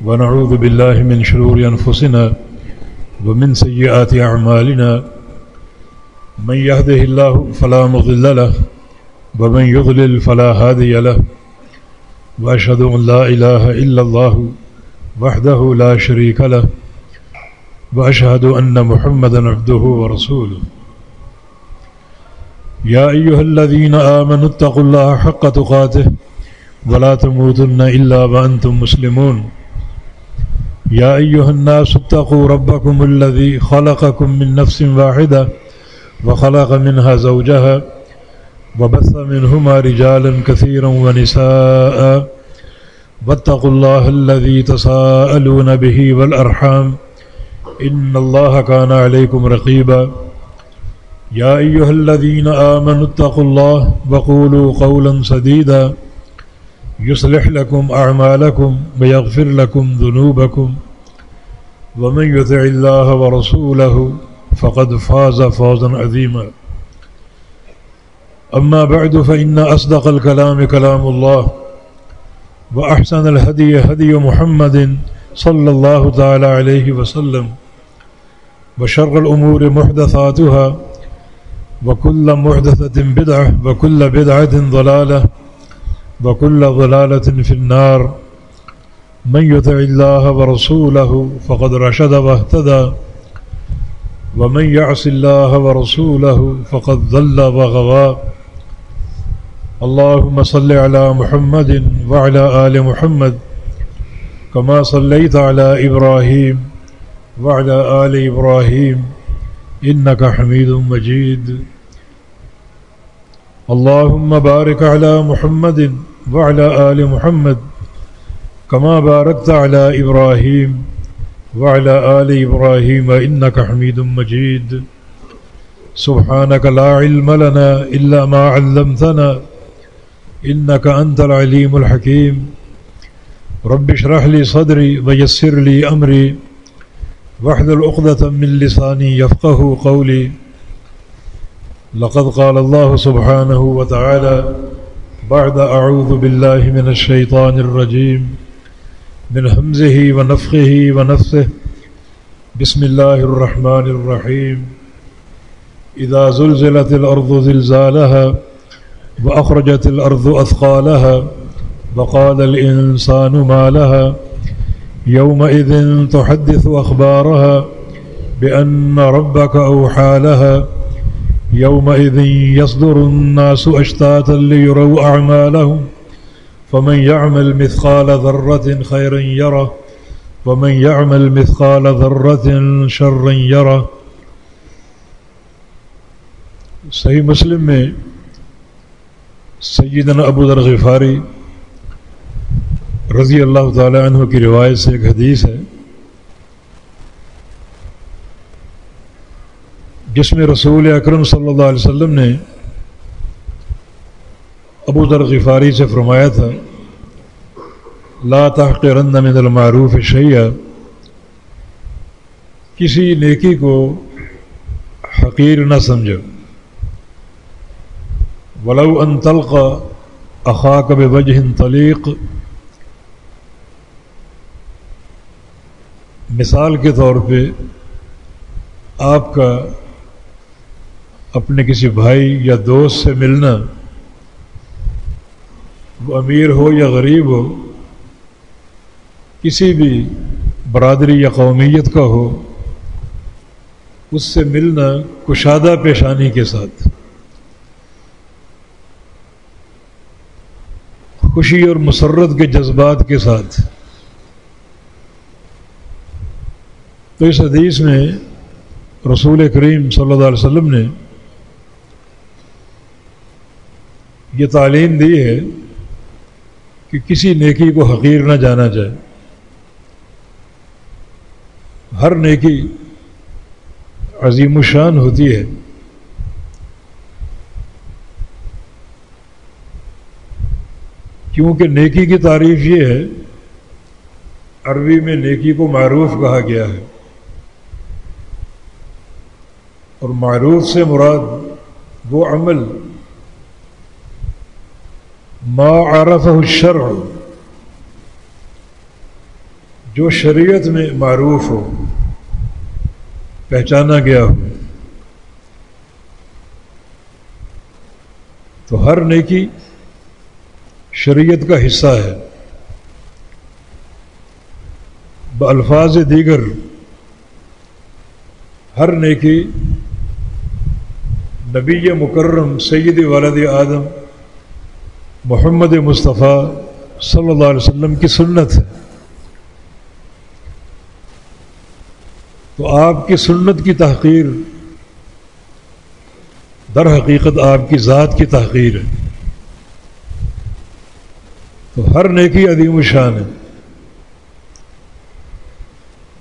ونعوذ بالله من شرور أنفسنا ومن سيئات أعمالنا من يهده الله فلا مضل له ومن يضلل فلا هادي له وأشهد أن لا إله إلا الله وحده لا شريك له وأشهد أن محمدا عبده ورسوله يا أيها الذين آمنوا اتقوا الله حق تقاته ولا تموتن إلا وأنتم مسلمون يا أيها الناس اتقوا ربكم الذي خلقكم من نفس واحدة وخلق منها زوجها وبث منهما رجالا كثيرا ونساء واتقوا الله الذي تساءلون به والأرحام إن الله كان عليكم رقيبا يا أيها الذين آمنوا اتقوا الله وقولوا قولا سديدا يصلح لكم أعمالكم ويغفر لكم ذنوبكم ومن يطع الله ورسوله فقد فاز فوزا عظيما أما بعد فإن أصدق الكلام كلام الله وأحسن الهدي هدي محمد صلى الله تعالى عليه وسلم وشر الأمور محدثاتها وكل محدثة بدعة وكل بدعة ضلالة وكل ضلالة في النار من يطع الله ورسوله فقد رشد واهتدى ومن يعص الله ورسوله فقد ضل وغوى اللهم صل على محمد وعلى آل محمد كما صليت على إبراهيم وعلى آل إبراهيم إنك حميد مجيد اللهم بارك على محمد وعلى آل محمد كما باركت على إبراهيم وعلى آل إبراهيم إنك حميد مجيد سبحانك لا علم لنا إلا ما علمتنا إنك أنت العليم الحكيم رب اشرح لي صدري ويسر لي أمري واحلل عقدة من لساني يفقه قولي لقد قال الله سبحانه وتعالى بعد أعوذ بالله من الشيطان الرجيم من همزه ونفخه ونفثه بسم الله الرحمن الرحيم إذا زلزلت الأرض زلزالها وأخرجت الأرض أثقالها وقال الإنسان ما لها يومئذ تحدث أخبارها بأن ربك أوحى لها يومئذ يصدر الناس أشتاتا ليروا أعمالهم فمن يعمل مثقال ذرة خيرا يره ومن يعمل مثقال ذرة شرا يره. صحیح مسلم میں سیدنا ابو ذر غفاری رضی اللہ تعالی عنہ کی روایت سے ایک حدیث ہے جس میں رسول اکرم صلی اللہ علیہ وسلم نے ابو ذر غفاری سے فرمایا تھا لا تحقرن من المعروف شیئا، کسی نیکی کو حقیر نہ سمجھو، ولو ان تلقى اخاک بوجہ طلیق، مثال کے طور پہ آپ کا اپنے کسی بھائی یا دوست سے ملنا، وہ امیر ہو یا غریب ہو، کسی بھی برادری یا قومیت کا ہو، اس سے ملنا کشادہ پیشانی کے ساتھ، خوشی اور مسرت کے جذبات کے ساتھ. تو اس حدیث میں رسول کریم صلی اللہ علیہ وسلم نے یہ تعلیم دی ہے کہ کسی نیکی کو حقیر نہ جانا جائے. ہر نیکی عظیم الشان ہوتی ہے، کیونکہ نیکی کی تعریف یہ ہے، عربی میں نیکی کو معروف کہا گیا ہے، اور معروف سے مراد وہ عمل ما عرفہ الشرع، جو شریعت میں معروف ہو، پہچانا گیا ہو، تو ہر نیکی شریعت کا حصہ ہے۔ بالفاظ دیگر ہر نیکی نبی مکرم سید ولد آدم محمد مصطفیٰ صلی اللہ علیہ وسلم کی سنت ہے۔ تو آپ کی سنت کی تحقیر در حقیقت آپ کی ذات کی تحقیر ہے۔ تو ہر نیکی عظیم الشان ہے۔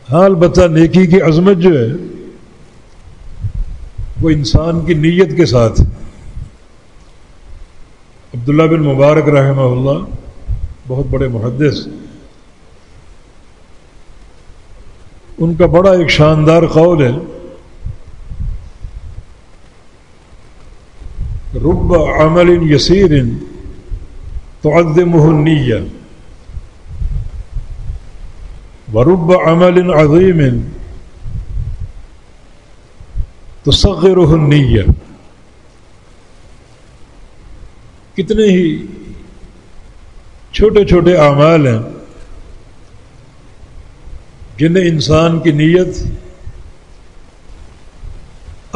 ہاں البتہ نیکی کی عظمت جو ہے وہ انسان کی نیت کے ساتھ ہے۔ عبداللہ بن مبارک رحمہ اللہ بہت بڑے محدث، ان کا بڑا ایک شاندار قول ہے، رب عمل یسیر تعظمہ النیہ ورب عمل عظیم تصغرہ النیہ۔ کتنے ہی چھوٹے چھوٹے اعمال ہیں جنہیں انسان کی نیت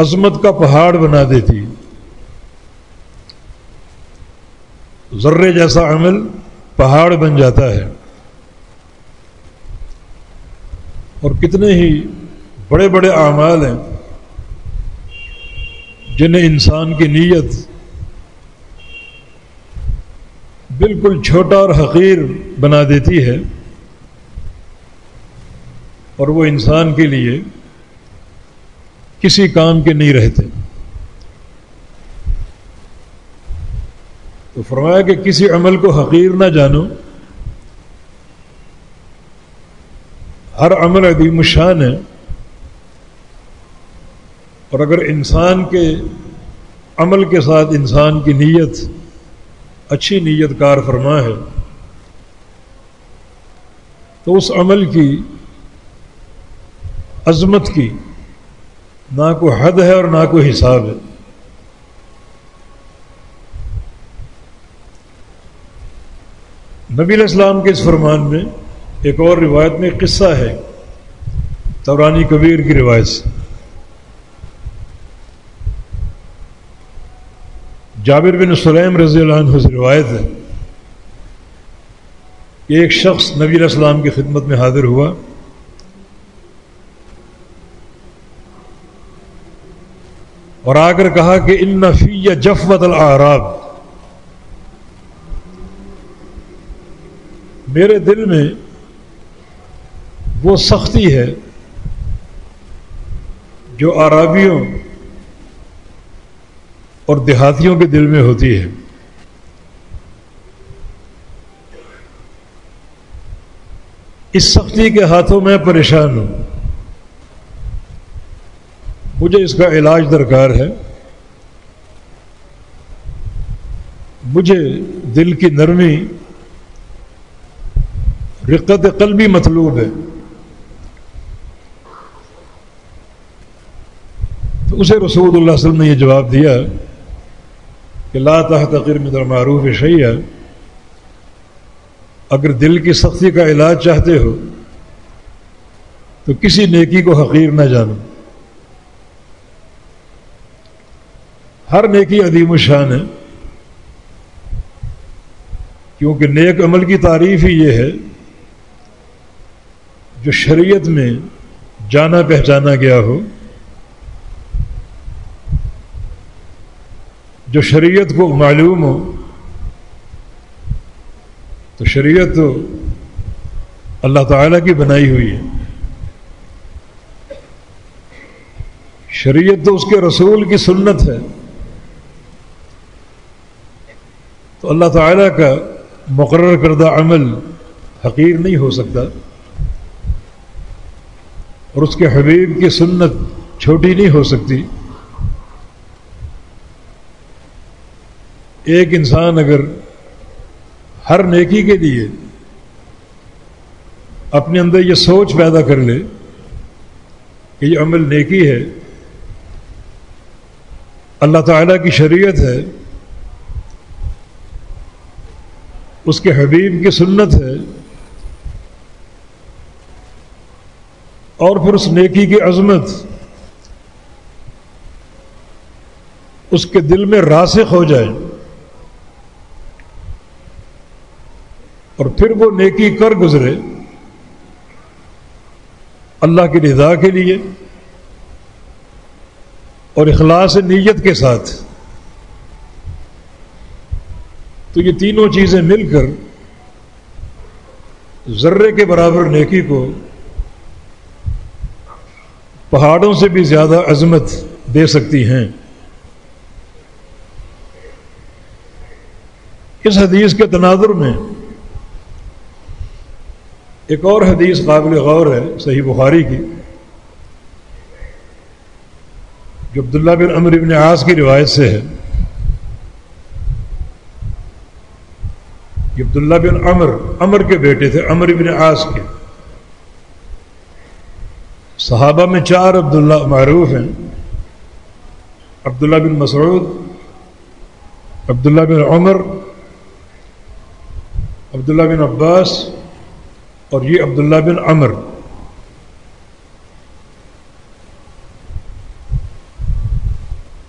عظمت کا پہاڑ بنا دیتی۔ ذرے جیسا عمل پہاڑ بن جاتا ہے، اور کتنے ہی بڑے بڑے اعمال ہیں جنہیں انسان کی نیت بالکل چھوٹا اور حقیر بنا دیتی ہے، اور وہ انسان کے لیے کسی کام کے نہیں رہتے۔ تو فرمایا کہ کسی عمل کو حقیر نہ جانو، ہر عمل عظیم الشان ہے، اور اگر انسان کے عمل کے ساتھ انسان کی نیت اچھی نیت کار فرما ہے تو اس عمل کی عظمت کی نہ کوئی حد ہے اور نہ کوئی حساب ہے۔ نبی علیہ السلام کے اس فرمان میں ایک اور روایت میں قصہ ہے، طبرانی کبیر کی روایت سے، جابر بن سلیم رضی اللہ عنہ سے روایت ہے کہ ایک شخص نبی علیہ السلام کی خدمت میں حاضر ہوا اور آ کر کہا کہ ان فی جفوۃ الاعراب، میرے دل میں وہ سختی ہے جو اعرابیوں اور دیہاتیوں کے دل میں ہوتی ہے۔ اس سختی کے ہاتھوں میں پریشان ہوں، مجھے اس کا علاج درکار ہے، مجھے دل کی نرمی، رقت قلبی مطلوب ہے۔ تو اسے رسول اللہ صلی اللہ علیہ وسلم نے یہ جواب دیا کہ لا تحتقر من المعروف شیئا، اگر دل کی سختی کا علاج چاہتے ہو تو کسی نیکی کو حقیر نہ جانو۔ ہر نیکی عظیم الشان ہے، کیونکہ نیک عمل کی تعریف ہی یہ ہے جو شریعت میں جانا پہچانا گیا ہو، جو شریعت کو معلوم ہو۔ تو شریعت تو اللہ تعالیٰ کی بنائی ہوئی ہے، شریعت تو اس کے رسول کی سنت ہے، تو اللہ تعالیٰ کا مقرر کردہ عمل حقیر نہیں ہو سکتا، اور اس کے حبیب کی سنت چھوٹی نہیں ہو سکتی۔ ایک انسان اگر ہر نیکی کے لیے اپنے اندر یہ سوچ پیدا کر لے کہ یہ عمل نیکی ہے، اللہ تعالیٰ کی شریعت ہے، اس کے حبیب کی سنت ہے، اور پھر اس نیکی کی عظمت اس کے دل میں راسخ ہو جائے، اور پھر وہ نیکی کر گزرے اللہ کی رضا کے لیے اور اخلاص نیت کے ساتھ، تو یہ تینوں چیزیں مل کر ذرے کے برابر نیکی کو پہاڑوں سے بھی زیادہ عظمت دے سکتی ہیں۔ اس حدیث کے تناظر میں ایک اور حدیث قابل غور ہے صحیح بخاری کی، جو عبداللہ بن عمرو بن عاص کی روایت سے ہے۔ یہ عبداللہ بن عمر کے بیٹے تھے، عمرو بن عاص کے۔ صحابہ میں 4 عبداللہ معروف ہیں، عبداللہ بن مسعود، عبداللہ بن عمر، عبداللہ بن عباس، اور یہ عبداللہ بن عمر۔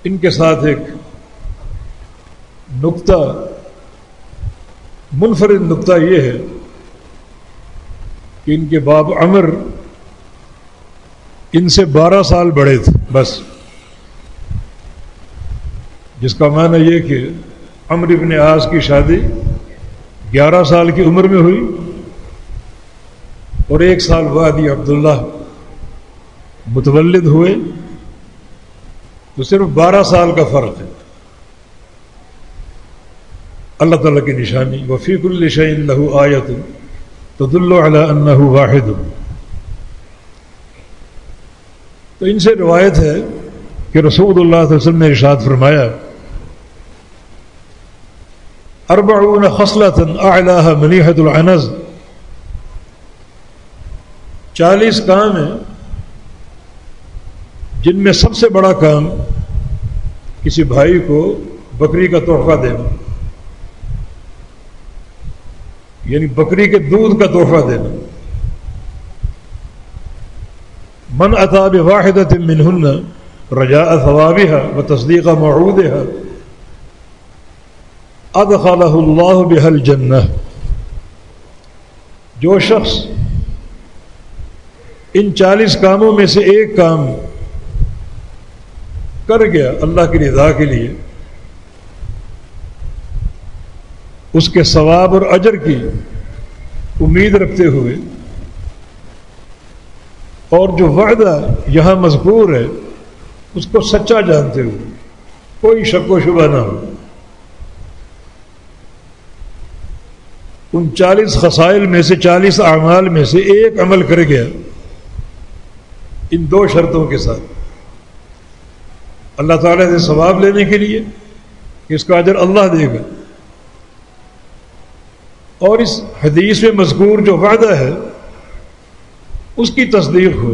ان کے ساتھ ایک نقطہ، منفرد نقطہ یہ ہے کہ ان کے باپ عمر ان سے 12 سال بڑے تھے بس، جس کا معنی یہ کہ عمرو بن عاص کی شادی 11 سال کی عمر میں ہوئی، اور 1 سال بعد یہ عبداللہ متولد ہوئے، تو صرف 12 سال کا فرق ہے۔ اللہ تعالیٰ کی نشانی وَفِي كُلِّ شَيْءٍ لَهُ آیَةٌ تَدُلُّ عَلَىٰ أَنَّهُ وَاحِدٌ۔ تو ان سے روایت ہے کہ رسول اللہ صلی اللہ علیہ وسلم نے ارشاد فرمایا 40 خصلة أعلاها منيحة العنز، 40 کام ہیں جن میں سب سے بڑا کام کسی بھائی کو بکری کا تحفہ دینا، یعنی بکری کے دودھ کا تحفہ دینا۔ من أتى بواحدة منهن رجاء ثوابها وتصديق موعودها أدخله الله بها الجنة۔ جو شخص ان 40 کاموں میں سے ایک کام کر گیا اللہ کی رضا کے لیے، اس کے ثواب اور اجر کی امید رکھتے ہوئے، اور جو وعدہ یہاں مذکور ہے اس کو سچا جانتے ہوئے، کوئی شک و شبہ نہ ہو، ان 40 خصائل میں سے 40 اعمال میں سے ایک عمل کر گیا ان 2 شرطوں کے ساتھ، اللہ تعالیٰ سے ثواب لینے کے لیے کہ اس کا اجر اللہ دے گا، اور اس حدیث میں مذکور جو وعدہ ہے اس کی تصدیق ہو،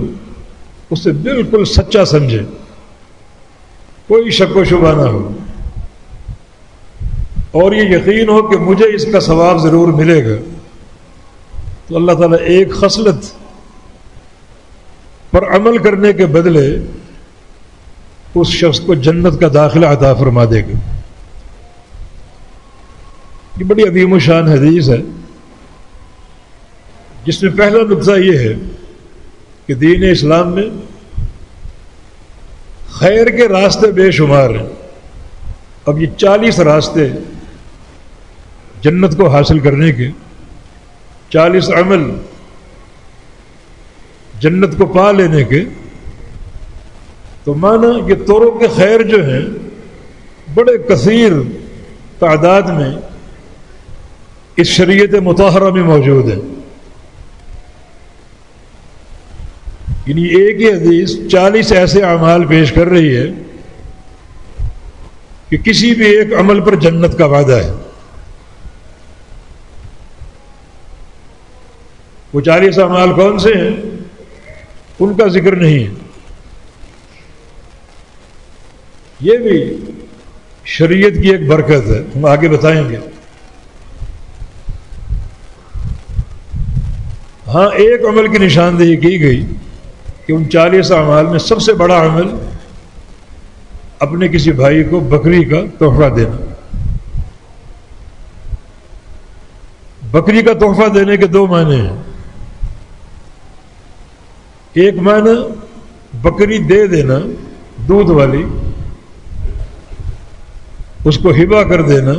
اسے بالکل سچا سمجھے، کوئی شک و شبہ نہ ہو، اور یہ یقین ہو کہ مجھے اس کا ثواب ضرور ملے گا، تو اللہ تعالیٰ ایک خصلت پر عمل کرنے کے بدلے اس شخص کو جنت کا داخلہ عطا فرما دے گا۔ یہ بڑی عظیم و شان حدیث ہے، جس میں پہلا نقطہ یہ ہے کہ دین اسلام میں خیر کے راستے بے شمار ہیں۔ اب یہ 40 راستے جنت کو حاصل کرنے کے، 40 عمل جنت کو پا لینے کے، تو مانا یہ طرق کے خیر جو ہیں بڑے کثیر تعداد میں اس شریعت مطہرہ میں موجود ہیں۔ یعنی ایک ہی حدیث 40 ایسے اعمال پیش کر رہی ہے کہ کسی بھی ایک عمل پر جنت کا وعدہ ہے۔ وہ 40 اعمال کون سے ہیں ان کا ذکر نہیں ہے. یہ بھی شریعت کی ایک برکت ہے، ہم آگے بتائیں گے. ہاں ایک عمل کی نشاندہی کی گئی کہ ان 40 اعمال میں سب سے بڑا عمل اپنے کسی بھائی کو بکری کا تحفہ دینا. بکری کا تحفہ دینے کے 2 معنی ہیں. ایک معنی بکری دے دینا دودھ والی، اس کو ہبہ کر دینا،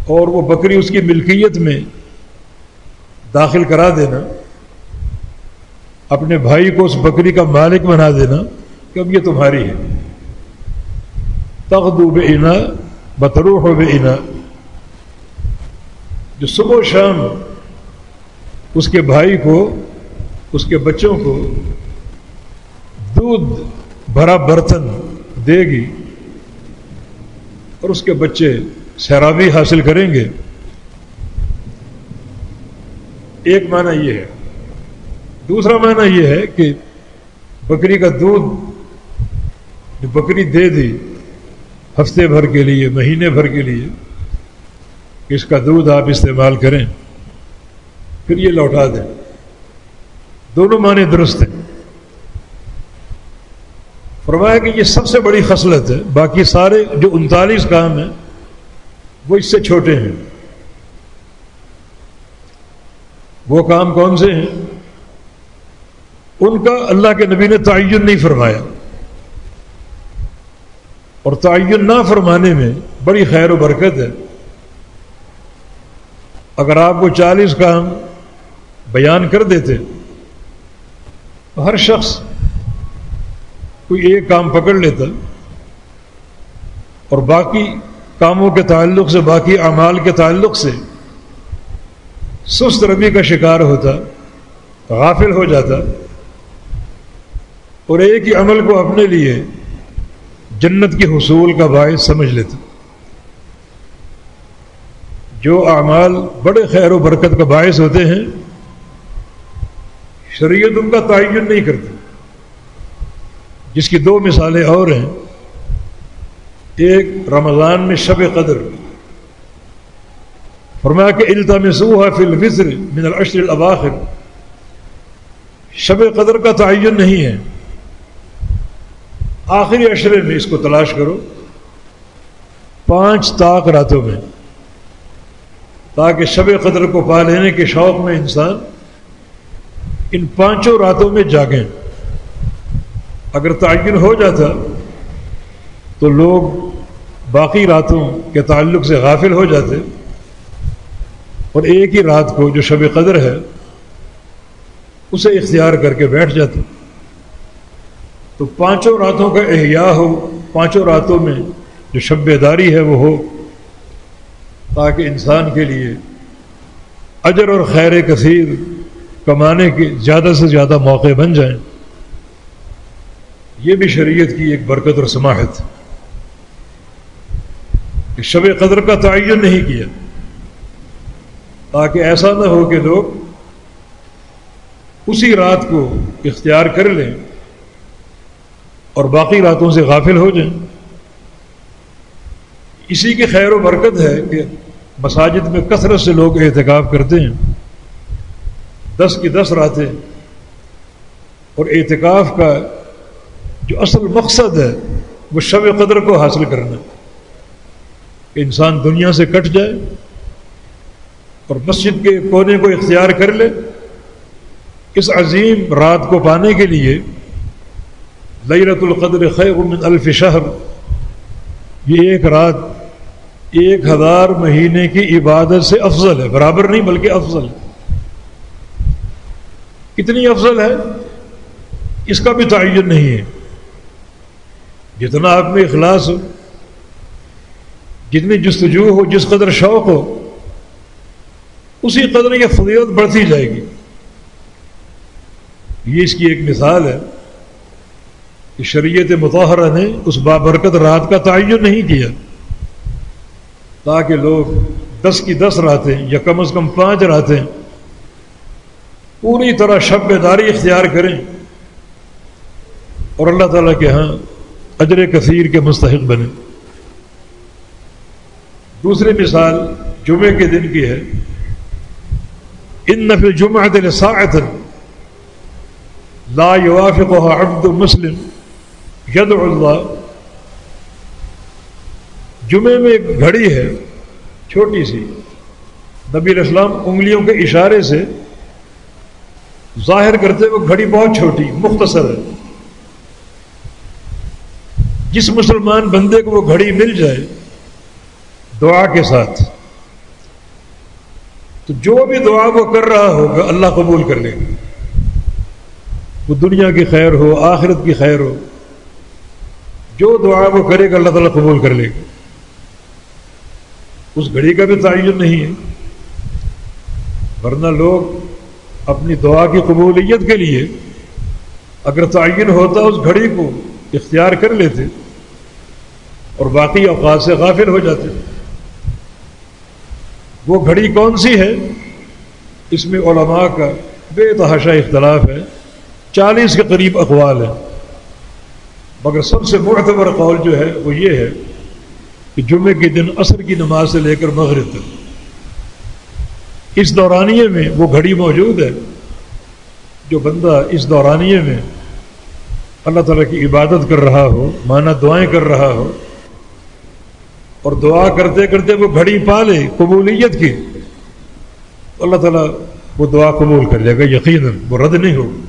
اور وہ بکری اس کی ملکیت میں داخل کرا دینا، اپنے بھائی کو اس بکری کا مالک بنا دینا کہ اب یہ تمہاری ہے. تغدو بإنا بتروح بإنا، جو صبح و شام اس کے بھائی کو، اس کے بچوں کو دودھ بھرا برتن دے گی اور اس کے بچے سیرابی حاصل کریں گے. ایک معنی یہ ہے. دوسرا معنی یہ ہے کہ بکری کا دودھ جو بکری دے دی ہفتے بھر کے لیے، مہینے بھر کے لیے، اس کا دودھ آپ استعمال کریں، پھر یہ لوٹا دیں. دونوں معنی درست ہیں. فرمایا کہ یہ سب سے بڑی خصلت ہے، باقی سارے جو 39 کام ہیں وہ اس سے چھوٹے ہیں. وہ کام کون سے ہیں؟ ان کا اللہ کے نبی نے تعین نہیں فرمایا، اور تعین نہ فرمانے میں بڑی خیر و برکت ہے. اگر آپ کو 40 کام بیان کر دیتے تو ہر شخص کوئی ایک کام پکڑ لیتا اور باقی کاموں کے تعلق سے، باقی اعمال کے تعلق سے سست روی کا شکار ہوتا، غافل ہو جاتا، اور ایک ہی عمل کو اپنے لیے جنت کے حصول کا باعث سمجھ لیتا. جو اعمال بڑے خیر و برکت کا باعث ہوتے ہیں شریعت ان کا تعین نہیں کرتی، جس کی 2 مثالیں اور ہیں. ایک رمضان میں شب قدر، فرمایا کہ التمسوها فی الوتر من العشر الاواخر. شب قدر کا تعین نہیں ہے، آخری عشرے میں اس کو تلاش کرو، 5 طاق راتوں میں، تاکہ شب قدر کو پا لینے کے شوق میں انسان ان 5 راتوں میں جاگیں. اگر تعین ہو جاتا تو لوگ باقی راتوں کے تعلق سے غافل ہو جاتے اور ایک ہی رات کو جو شب قدر ہے اسے اختیار کر کے بیٹھ جاتے. تو 5 راتوں کا احیاء ہو، 5 راتوں میں جو شب بیداری ہے وہ ہو، تاکہ انسان کے لیے اجر اور خیر کثیر کمانے کے زیادہ سے زیادہ موقع بن جائیں. یہ بھی شریعت کی ایک برکت اور سماحت کہ شب قدر کا تعین نہیں کیا، تاکہ ایسا نہ ہو کہ لوگ اسی رات کو اختیار کر لیں اور باقی راتوں سے غافل ہو جائیں. اسی کی خیر و برکت ہے کہ مساجد میں کثرت سے لوگ اعتکاف کرتے ہیں، 10 کی 10 راتیں. اور اعتکاف کا جو اصل مقصد ہے وہ شب قدر کو حاصل کرنا، کہ انسان دنیا سے کٹ جائے اور مسجد کے کونے کو اختیار کر لے. اس عظیم رات کو پانے کے لیے لیلۃ القدر خیر من 1000 شہر، یہ ایک رات 1000 مہینے کی عبادت سے افضل ہے. برابر نہیں بلکہ افضل ہے. کتنی افضل ہے اس کا بھی تعین نہیں ہے. جتنا آپ میں اخلاص ہو، جتنی جستجو ہو، جس قدر شوق ہو، اسی قدر یہ فضیلت بڑھتی جائے گی. یہ اس کی ایک مثال ہے کہ شریعت مطہرہ نے اس بابرکت رات کا تعین نہیں کیا تاکہ لوگ 10 کی 10 راتیں یا کم از کم 5 راتیں پوری طرح شب بیداری اختیار کریں اور اللہ تعالیٰ کے ہاں اجر کثیر کے مستحق بنیں۔ دوسری مثال جمعے کے دن کی ہے، ان فی الجمعۃ لساعۃ لا یوافقها عبد مسلم یدعو اللہ۔ جمعے میں ایک گھڑی ہے چھوٹی سی، نبی علیہ السلام انگلیوں کے اشارے سے ظاہر کرتے وہ گھڑی بہت چھوٹی مختصر ہے۔ جس مسلمان بندے کو وہ گھڑی مل جائے دعا کے ساتھ، تو جو بھی دعا وہ کر رہا ہوگا اللہ قبول کر لے گا، وہ دنیا کی خیر ہو آخرت کی خیر ہو، جو دعا وہ کرے گا اللہ تعالیٰ قبول کر لے گا۔ اس گھڑی کا بھی تعین نہیں ہے، ورنہ لوگ اپنی دعا کی قبولیت کے لیے اگر تعین ہوتا اس گھڑی کو اختیار کر لیتے اور باقی اوقات سے غافل ہو جاتے۔ وہ گھڑی کون سی ہے؟ اس میں علماء کا بے تحاشا اختلاف ہے، 40 کے قریب اقوال ہیں، مگر سب سے معتبر قول جو ہے وہ یہ ہے کہ جمعے کے دن عصر کی نماز سے لے کر مغرب تک اس دورانیے میں وہ گھڑی موجود ہے۔ جو بندہ اس دورانیے میں اللہ تعالیٰ کی عبادت کر رہا ہو، مانا دعائیں کر رہا ہو، اور دعا کرتے کرتے وہ گھڑی پالے قبولیت کی، اللہ تعالیٰ وہ دعا قبول کر لے گا یقیناً، وہ رد نہیں ہوگا۔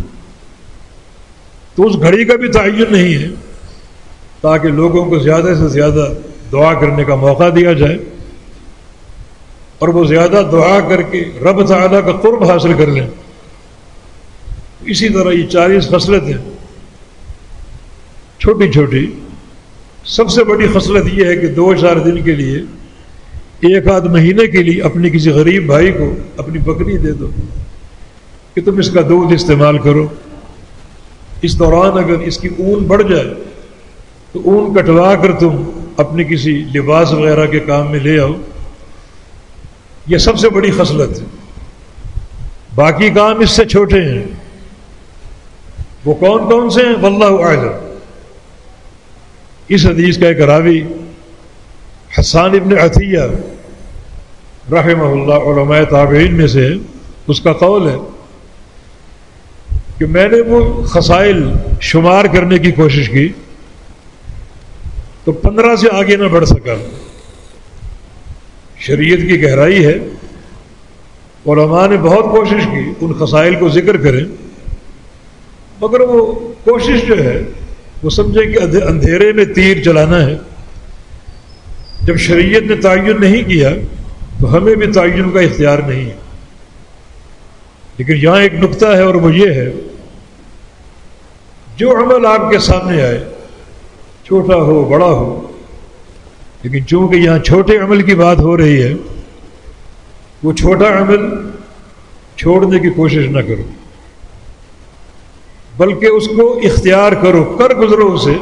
تو اس گھڑی کا بھی تعین نہیں ہے تاکہ لوگوں کو زیادہ سے زیادہ دعا کرنے کا موقع دیا جائے اور وہ زیادہ دعا کر کے رب تعالیٰ کا قرب حاصل کر لیں۔ اسی طرح یہ 40 خصلتیں چھوٹی چھوٹی، سب سے بڑی خصلت یہ ہے کہ 2-4 دن کے لیے، 1 مہینے کے لیے اپنے کسی غریب بھائی کو اپنی بکری دے دو کہ تم اس کا دودھ استعمال کرو۔ اس دوران اگر اس کی اون بڑھ جائے تو اون کٹوا کر تم اپنے کسی لباس وغیرہ کے کام میں لے آؤ۔ یہ سب سے بڑی خصلت ہے۔ باقی کام اس سے چھوٹے ہیں، وہ کون کون سے ہیں واللہ اعلم۔ اس حدیث کا ایک راوی حسان ابن عطیہ رحمہ اللہ علماء تابعین میں سے، اس کا قول ہے کہ میں نے وہ خصائل شمار کرنے کی کوشش کی تو 15 سے آگے نہ بڑھ سکا۔ شریعت کی گہرائی ہے، علماء نے بہت کوشش کی ان خصائل کو ذکر کریں، مگر وہ کوشش جو ہے وہ سمجھے کہ اندھیرے میں تیر چلانا ہے۔ جب شریعت نے تعین نہیں کیا تو ہمیں بھی تعین کا اختیار نہیں ہے۔ لیکن یہاں ایک نقطہ ہے اور وہ یہ ہے، جو عمل آپ کے سامنے آئے، چھوٹا ہو بڑا ہو، لیکن چونکہ یہاں چھوٹے عمل کی بات ہو رہی ہے، وہ چھوٹا عمل چھوڑنے کی کوشش نہ کرو، بلکہ اس کو اختیار کرو، کر گزرو اسے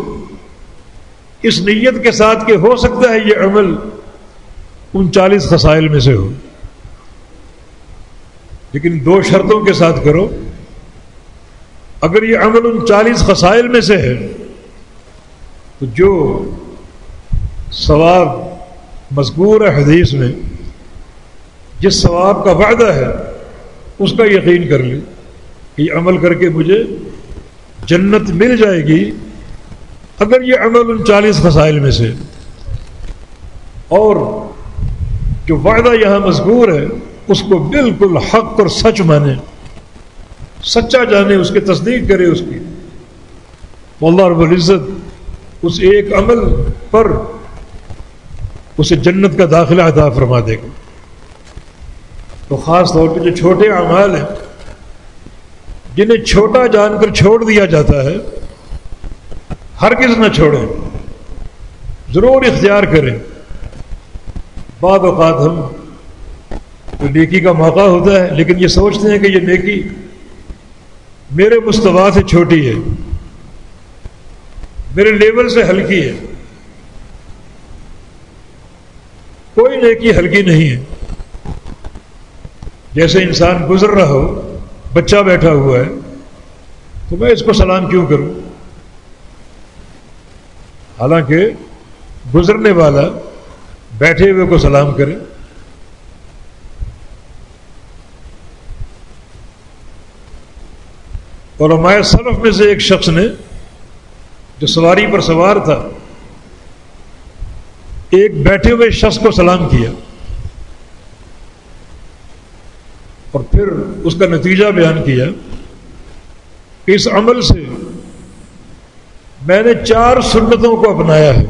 اس نیت کے ساتھ کہ ہو سکتا ہے یہ عمل ان 40 خصائل میں سے ہو، لیکن 2 شرطوں کے ساتھ کرو۔ اگر یہ عمل ان 40 خصائل میں سے ہے تو جو ثواب مذکور ہے حدیث میں، جس ثواب کا وعدہ ہے اس کا یقین کر لیں کہ یہ عمل کر کے مجھے جنت مل جائے گی اگر یہ عمل ان 40 خصائل میں سے۔ اور جو وعدہ یہاں مذکور ہے اس کو بالکل حق اور سچ مانے، سچا جانے، اس کی تصدیق کرے اس کی، واللہ رب العزت اس ایک عمل پر اسے جنت کا داخلہ عطا فرما دے گا۔ تو خاص طور پہ جو چھوٹے اعمال ہیں جنہیں چھوٹا جان کر چھوڑ دیا جاتا ہے، ہرگز نہ چھوڑیں، ضرور اختیار کریں۔ بعض اوقات ہم تو نیکی کا موقع ہوتا ہے لیکن یہ سوچتے ہیں کہ یہ نیکی میرے مستوا سے چھوٹی ہے، میرے لیول سے ہلکی ہے۔ کوئی نیکی ہلکی نہیں ہے۔ جیسے انسان گزر رہا ہو بچہ بیٹھا ہوا ہے تو میں اس کو سلام کیوں کروں؟ حالانکہ گزرنے والا بیٹھے ہوئے کو سلام کرے۔ علماء سلف میں سے ایک شخص نے جو سواری پر سوار تھا ایک بیٹھے ہوئے شخص کو سلام کیا اور پھر اس کا نتیجہ بیان کیا کہ اس عمل سے میں نے 4 سنتوں کو اپنایا ہے۔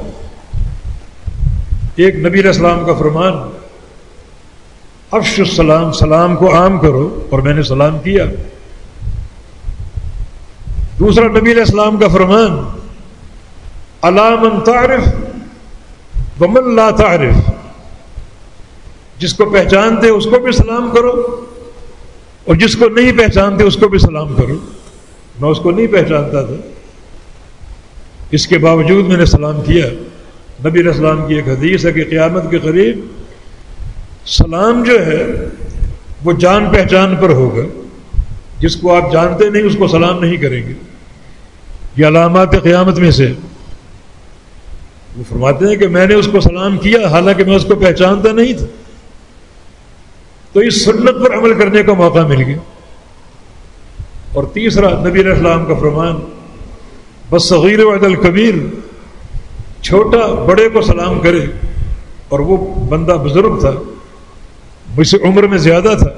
ایک نبی علیہ السلام کا فرمان افشوا السلام، سلام کو عام کرو، اور میں نے سلام کیا۔ دوسرا نبی علیہ السلام کا فرمان الا من تعرف ومن لا تعرف، جس کو پہچانتے اس کو بھی سلام کرو اور جس کو نہیں پہچانتے اس کو بھی سلام کرو۔ میں اس کو نہیں پہچانتا تھا، اس کے باوجود میں نے سلام کیا۔ نبی علیہ السلام کی ایک حدیث ہے کہ قیامت کے قریب سلام جو ہے وہ جان پہچان پر ہوگا، جس کو آپ جانتے نہیں اس کو سلام نہیں کریں گے۔ یہ علامات قیامت میں سے وہ فرماتے ہیں کہ میں نے اس کو سلام کیا حالانکہ میں اس کو پہچانتا نہیں تھا، تو اس سنت پر عمل کرنے کا موقع مل گیا۔ اور تیسرا نبی علیہ السلام کا فرمان بالصغیر وعد الکبیر، چھوٹا بڑے کو سلام کرے، اور وہ بندہ بزرگ تھا، مجھ سے عمر میں زیادہ تھا۔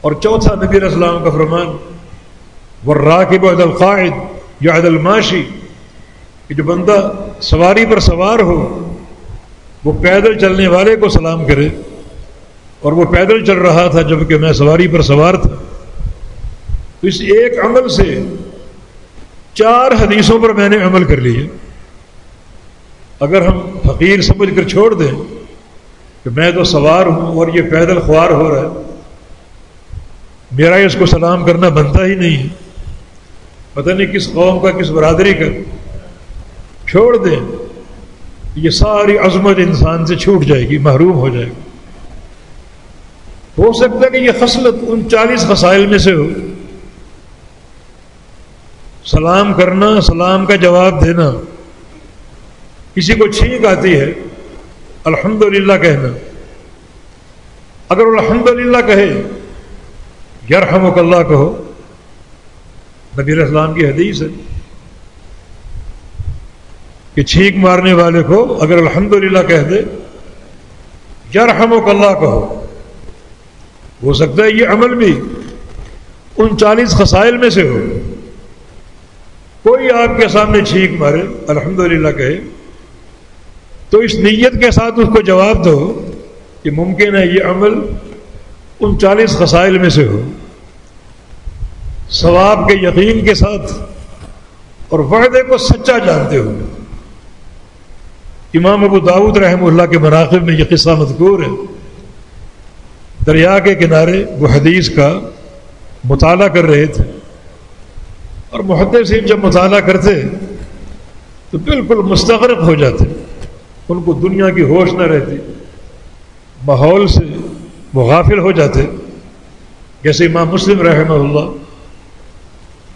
اور چوتھا نبی علیہ السلام کا فرمان والراکب وعد القاعد یعد الماشی، کہ جو بندہ سواری پر سوار ہو وہ پیدل چلنے والے کو سلام کرے، اور وہ پیدل چل رہا تھا جبکہ میں سواری پر سوار تھا۔ تو اس ایک عمل سے 4 حدیثوں پر میں نے عمل کر لیا۔ اگر ہم فقیر سمجھ کر چھوڑ دیں کہ میں تو سوار ہوں اور یہ پیدل خوار ہو رہا ہے، میرا اس کو سلام کرنا بنتا ہی نہیں ہے، پتہ نہیں کس قوم کا کس برادری کا، چھوڑ دیں، یہ ساری عظمت انسان سے چھوٹ جائے گی، محروم ہو جائے گی۔ ہو سکتا ہے کہ یہ خصلت ان 40 خصائل میں سے ہو، سلام کرنا، سلام کا جواب دینا۔ کسی کو چھینک آتی ہے الحمدللہ کہنا، اگر وہ الحمدللہ کہے یرحمک اللہ کہو، نبی علیہ السلام کی حدیث ہے کہ چھینک مارنے والے کو اگر الحمدللہ کہہ دے یرحمک اللہ کہو۔ ہو سکتا ہے یہ عمل بھی ان 40 خصائل میں سے ہو۔ کوئی آپ کے سامنے چھینک مارے الحمدللہ کہے تو اس نیت کے ساتھ اس کو جواب دو کہ ممکن ہے یہ عمل ان 40 خصائل میں سے ہو، ثواب کے یقین کے ساتھ اور وعدے کو سچا جانتے ہوئے۔ امام ابو داؤد رحمہ اللہ کے مناقب میں یہ قصہ مذکور ہے۔ دریا کے کنارے وہ حدیث کا مطالعہ کر رہے تھے، اور محدثین جب مطالعہ کرتے تو بالکل مستغرق ہو جاتے، ان کو دنیا کی ہوش نہ رہتی، ماحول سے وہ غافل ہو جاتے۔ جیسے امام مسلم رحمہ اللہ،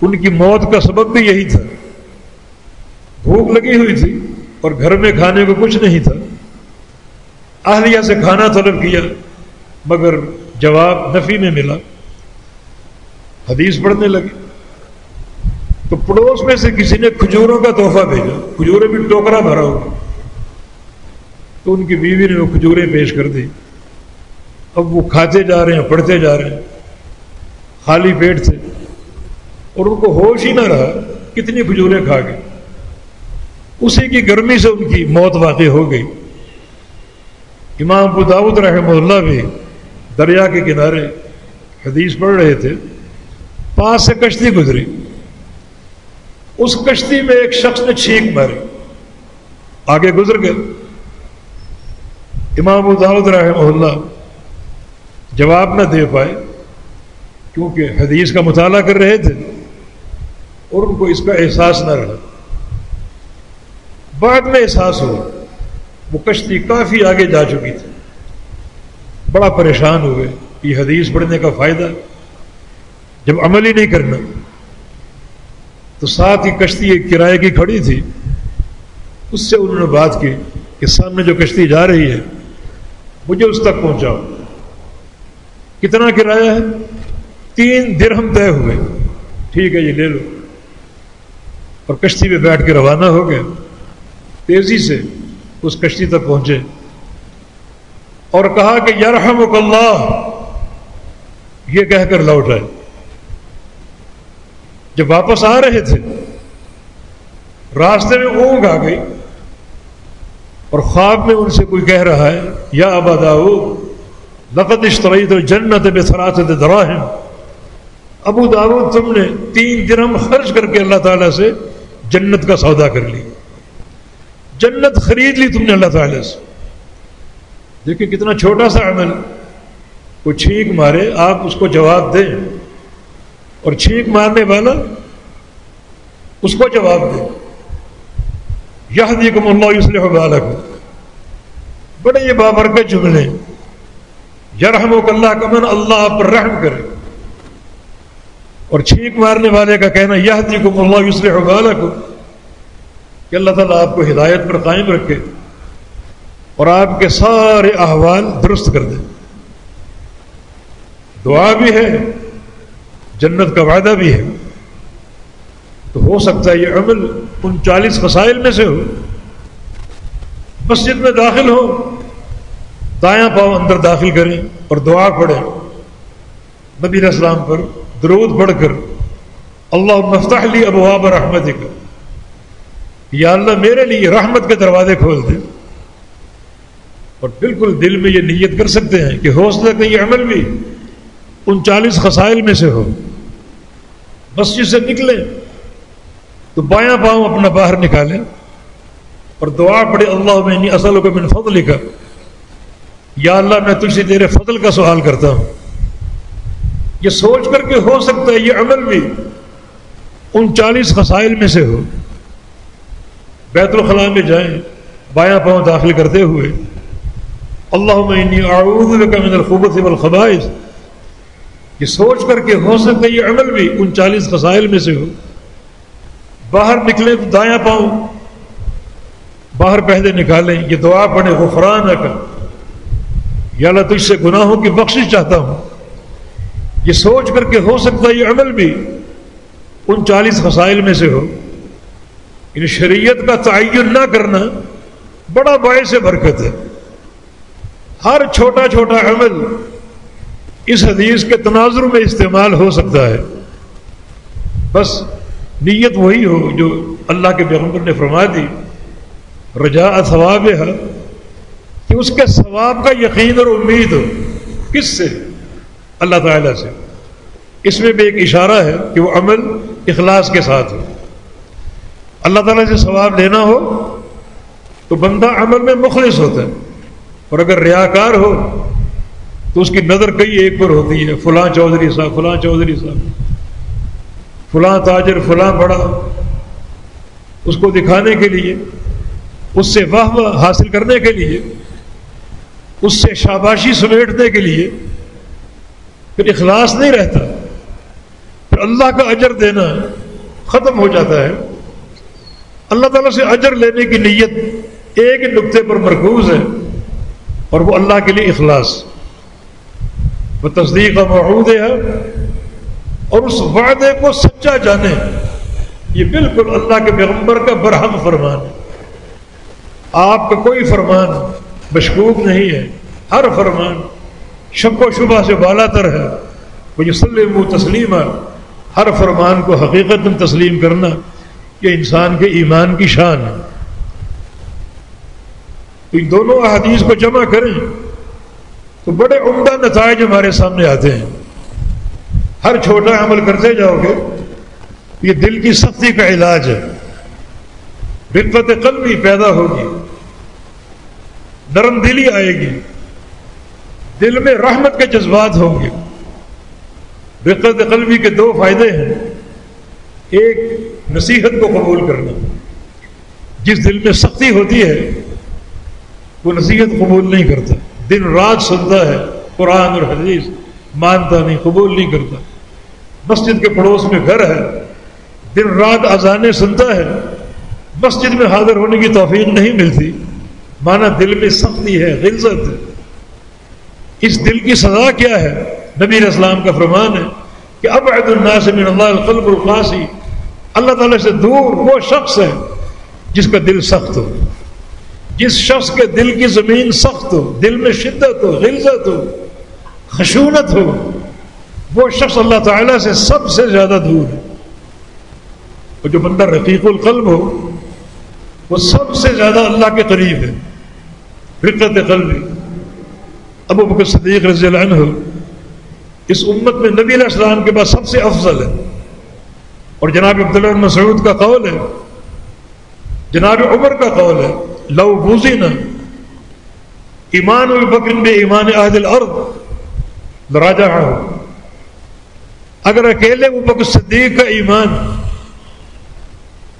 ان کی موت کا سبب بھی یہی تھا، بھوک لگی ہوئی تھی اور گھر میں کھانے کو کچھ نہیں تھا، اہلیہ سے کھانا طلب کیا مگر جواب نفی میں ملا، حدیث پڑھنے لگے تو پڑوس میں سے کسی نے کھجوروں کا تحفہ بھیجا، کھجوریں بھی ٹوکرا بھرا ہوا، تو ان کی بیوی نے وہ کھجوریں پیش کر دی۔ اب وہ کھاتے جا رہے ہیں، پڑھتے جا رہے ہیں، خالی پیٹ تھے اور ان کو ہوش ہی نہ رہا کتنی کھجوریں کھا گئے، اسی کی گرمی سے ان کی موت واقع ہو گئی۔ امام ابو داؤد رحمہ اللہ بھی دریا کے کنارے حدیث پڑھ رہے تھے، پاس سے کشتی گزری، اس کشتی میں ایک شخص نے چھینک ماری، آگے گزر گئے۔ امام ابو داؤد رحمہ اللہ جواب نہ دے پائے کیونکہ حدیث کا مطالعہ کر رہے تھے اور ان کو اس کا احساس نہ رہا۔ بعد میں احساس ہوا، وہ کشتی کافی آگے جا چکی تھی، بڑا پریشان ہوئے، یہ حدیث پڑھنے کا فائدہ جب عمل ہی نہیں کرنا تو ساتھ ہی کشتی ایک کرائے کی کھڑی تھی، اس سے انہوں نے بات کی کہ سامنے جو کشتی جا رہی ہے مجھے اس تک پہنچاؤ۔ کتنا کرایہ ہے؟ 3 درہم طے ہوئے۔ ٹھیک ہے جی لے لو، اور کشتی پہ بیٹھ کے روانہ ہو گئے، تیزی سے اس کشتی تک پہنچے اور کہا کہ یرحمک اللہ، یہ کہہ کر لوٹ آئے۔ جب واپس آ رہے تھے راستے میں اونگ آ گئی اور خواب میں ان سے کوئی کہہ رہا ہے یا ابا داؤد لقد اشتریت الجنت بثلاثۃ دراہم، ابو داؤد تم نے 3 درہم خرچ کر کے اللہ تعالیٰ سے جنت کا سودا کر لی، جنت خرید لی تم نے اللہ تعالیٰ سے۔ دیکھیں کتنا چھوٹا سا عمل، کوئی چھینک مارے آپ اس کو جواب دیں اور چھینک مارنے والا اس کو جواب دے۔ یہدیکم اللہ یصلح بالکم، بڑے یہ بابرکت جملے، یرحمک اللہ کا من اللہ آپ پر رحم کرے، اور چھینک مارنے والے کا کہنا یہدیکم اللہ یصلح بالکم، کہ اللہ تعالیٰ آپ کو ہدایت پر قائم رکھے اور آپ کے سارے احوال درست کر دے۔ دعا بھی ہے، جنت کا وعدہ بھی ہے، تو ہو سکتا ہے یہ عمل ان 40 خصائل میں سے ہو۔ مسجد میں داخل ہو، دایاں پاؤں اندر داخل کریں اور دعا پڑھیں نبی علیہ السلام پر درود پڑھ کر، اللہم افتح لی ابواب رحمتک، یا اللہ میرے لیے رحمت کے دروازے کھول دے۔ اور بالکل دل میں یہ نیت کر سکتے ہیں کہ ہو سکتا ہے یہ عمل بھی ان 40 خصائل میں سے ہو۔ مسجد سے نکلیں تو بایاں پاؤں اپنا باہر نکالیں اور دعا پڑھے اللہم انی اسألک من فضلک، یا اللہ میں تجھ سے تیرے فضل کا سوال کرتا ہوں۔ یہ سوچ کر کے ہو سکتا ہے یہ عمل بھی ان 40 خصائل میں سے ہو۔ بیت الخلاء میں جائیں، بایاں پاؤں داخل کرتے ہوئے اللہم انی اعوذ بک من الخبث والخبائث، یہ سوچ کر کے ہو سکتا ہے یہ عمل بھی ان 40 خصائل میں سے ہو۔ باہر نکلیں تو دایاں پاؤں باہر پہلے نکالیں، یہ دعا پڑھیں غفرانک، یا اللہ تجھ سے گناہوں کی بخشش چاہتا ہوں۔ یہ سوچ کر کے ہو سکتا ہے یہ عمل بھی ان 40 خصائل میں سے ہو۔ ان شریعت کا تعین نہ کرنا بڑا باعث برکت ہے۔ ہر چھوٹا چھوٹا عمل اس حدیث کے تناظر میں استعمال ہو سکتا ہے، بس نیت وہی ہو جو اللہ کے پیغمبر نے فرما دی، رجاء ثوابہا، کہ اس کے ثواب کا یقین اور امید ہو۔ کس سے؟ اللہ تعالیٰ سے۔ اس میں بھی ایک اشارہ ہے کہ وہ عمل اخلاص کے ساتھ ہو۔ اللہ تعالیٰ سے ثواب لینا ہو تو بندہ عمل میں مخلص ہوتا ہے، اور اگر ریاکار ہو تو اس کی نظر کئی ایک پر ہوتی ہے، فلاں چودھری صاحب، فلاں چودھری صاحب، فلاں تاجر، فلاں بڑا، اس کو دکھانے کے لیے، اس سے واہ واہ حاصل کرنے کے لیے، اس سے شاباشی سمیٹنے کے لیے، پھر اخلاص نہیں رہتا، پھر اللہ کا اجر دینا ختم ہو جاتا ہے۔ اللہ تعالیٰ سے اجر لینے کی نیت ایک نقطے پر مرکوز ہے، اور وہ اللہ کے لیے اخلاص، وہ تصدیق موعود ہے، اور اس وعدے کو سچا جانے۔ یہ بالکل اللہ کے پیغمبر کا برحق فرمان ہے۔ آپ کا کوئی فرمان مشکوک نہیں ہے، ہر فرمان شک و شبہ سے بالا تر ہے۔ وَيُسَلِّمُ تسلیما، ہر فرمان کو حقیقت میں تسلیم کرنا یہ انسان کے ایمان کی شان ہے۔ تو ان دونوں احادیث کو جمع کریں تو بڑے عمدہ نتائج ہمارے سامنے آتے ہیں۔ ہر چھوٹا عمل کرتے جاؤ گے یہ دل کی سختی کا علاج ہے، رقت قلبی پیدا ہوگی، نرم دلی آئے گی، دل میں رحمت کے جذبات ہوں گے۔ رقت قلبی کے 2 فائدے ہیں، ایک نصیحت کو قبول کرنا، جس دل میں سختی ہوتی ہے وہ نصیحت قبول نہیں کرتا، دن رات سنتا ہے قرآن اور حدیث، مانتا نہیں، قبول نہیں کرتا۔ مسجد کے پڑوس میں گھر ہے، دن رات اذانیں سنتا ہے، مسجد میں حاضر ہونے کی توفیق نہیں ملتی، مانا دل میں سختی ہے، غلظت ہے۔ اس دل کی سزا کیا ہے؟ نبی علیہ السلام کا فرمان ہے کہ ابعد الناس من اللہ القلب القاسي، اللہ تعالیٰ سے دور وہ شخص ہے جس کا دل سخت ہو۔ جس شخص کے دل کی زمین سخت ہو، دل میں شدت ہو، غلظت ہو، خشونت ہو، وہ شخص اللہ تعالیٰ سے سب سے زیادہ دور ہے۔ اور جو بندہ رقیق القلب ہو وہ سب سے زیادہ اللہ کے قریب ہے۔ رقت قلبی ابو بکر صدیق رضی اللہ عنہ اس امت میں نبی علیہ السلام کے بعد سب سے افضل ہے، اور جناب عبداللہ بن مسعود کا قول ہے، جناب عمر کا قول ہے، لو بوزن ایمان ابی بکر بایمان اہل الارض لراجعہ، اگر اکیلے ابو بکر صدیق کا ایمان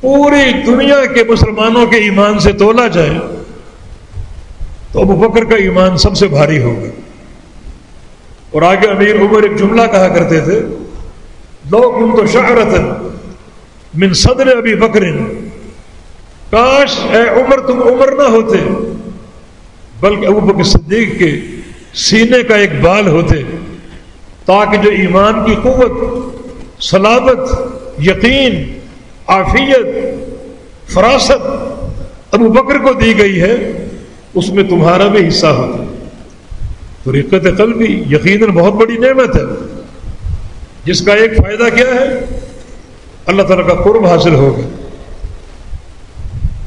پوری دنیا کے مسلمانوں کے ایمان سے تولا جائے تو ابو بکر کا ایمان سب سے بھاری ہوگا۔ اور آگے امیر عمر ایک جملہ کہا کرتے تھے، لو کنت شعرۃ من صدر ابی بکر، کاش اے عمر تم عمر نہ ہوتے بلکہ ابو بکر صدیق کے سینے کا ایک بال ہوتے، تاکہ جو ایمان کی قوت، صلابت، یقین، عافیت، فراست ابو بکر کو دی گئی ہے اس میں تمہارا بھی حصہ ہوتا۔ تو رقت قلبی یقیناً بہت بڑی نعمت ہے، جس کا ایک فائدہ کیا ہے؟ اللہ تعالیٰ کا قرب حاصل ہوگا۔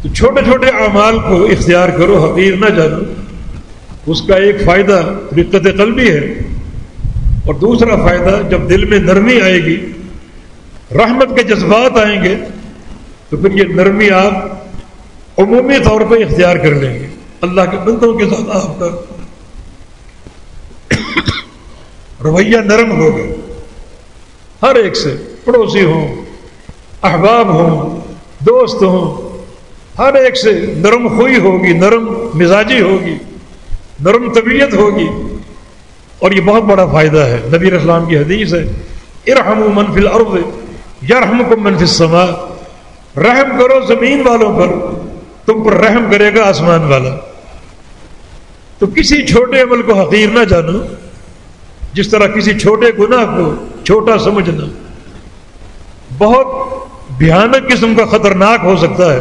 تو چھوٹے چھوٹے اعمال کو اختیار کرو، حقیر نہ جانو، اس کا ایک فائدہ رقت قلبی ہے۔ اور دوسرا فائدہ، جب دل میں نرمی آئے گی، رحمت کے جذبات آئیں گے، تو پھر یہ نرمی آپ عمومی طور پہ اختیار کر لیں گے۔ اللہ کے بندوں کے ساتھ آپ کا رویہ نرم ہوگا، ہر ایک سے، پڑوسی ہوں، احباب ہوں، دوست ہوں، ہر ایک سے نرم خوئی ہوگی، نرم مزاجی ہوگی، نرم طبیعت ہوگی۔ اور یہ بہت بڑا فائدہ ہے۔ نبی علیہ السلام کی حدیث ہے، ارحموا من فی الارض یرحمکم من فی السماء، رحم کرو زمین والوں پر، تم پر رحم کرے گا آسمان والا۔ تو کسی چھوٹے عمل کو حقیر نہ جانو، جس طرح کسی چھوٹے گناہ کو چھوٹا سمجھنا بہت بھیانک قسم کا خطرناک ہو سکتا ہے۔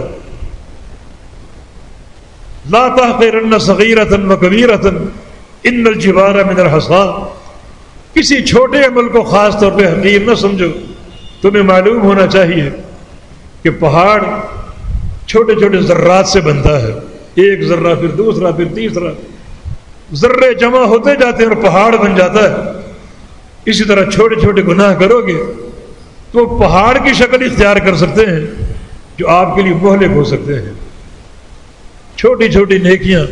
لا تحقرن صغیرۃ وکبیرۃ ان الجبال من الحصى، کسی چھوٹے عمل کو خاص طور پہ حقیر نہ سمجھو۔ تمہیں معلوم ہونا چاہیے کہ پہاڑ چھوٹے چھوٹے ذرات سے بنتا ہے، ایک ذرہ پھر دوسرا پھر تیسرا، ذرے جمع ہوتے جاتے ہیں اور پہاڑ بن جاتا ہے۔ اسی طرح چھوٹے چھوٹے گناہ کرو گے تو پہاڑ کی شکل اختیار کر سکتے ہیں جو آپ کے لیے مہلک ہو سکتے ہیں۔ چھوٹی چھوٹی نیکیاں،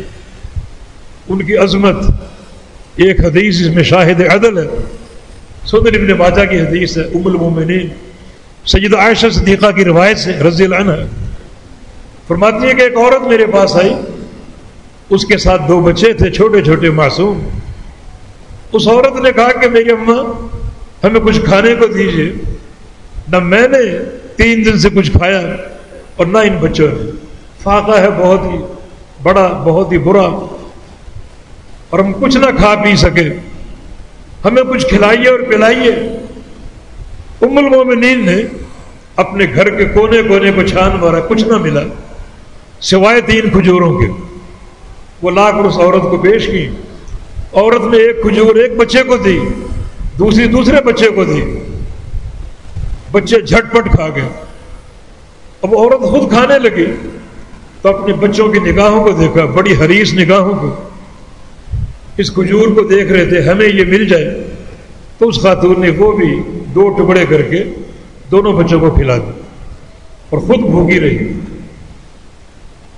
ان کی عظمت، ایک حدیث اس میں شاہد عدل ہے، سنن ابن ماجہ کی حدیث ہے، ام المومنین سیدہ عائشہ صدیقہ کی روایت سے رضی اللہ عنہ فرماتی ہے کہ ایک عورت میرے پاس آئی، اس کے ساتھ 2 بچے تھے چھوٹے چھوٹے معصوم۔ اس عورت نے کہا کہ میری اماں ہمیں کچھ کھانے کو دیجیے، نہ میں نے 3 دن سے کچھ کھایا اور نہ ان بچوں نے، فاقہ ہے بہت ہی بڑا، بہت ہی برا، اور ہم کچھ نہ کھا پی سکے، ہمیں کچھ کھلائیے اور پلائیے۔ ام المومنین نے اپنے گھر کے کونے کونے کو چھان مارا، کچھ نہ ملا سوائے 3 کھجوروں کے۔ وہ لا کر اس عورت کو پیش کی، عورت نے ایک کھجور ایک بچے کو دی، دوسری دوسرے بچے کو دی، بچے جھٹ پٹ کھا گئے۔ اب عورت خود کھانے لگی تو اپنے بچوں کی نگاہوں کو دیکھا، بڑی حریص نگاہوں کو، اس کھجور کو دیکھ رہے تھے ہمیں یہ مل جائے، تو اس خاتون نے وہ بھی 2 ٹکڑے کر کے دونوں بچوں کو کھلا دی اور خود بھوکی رہی۔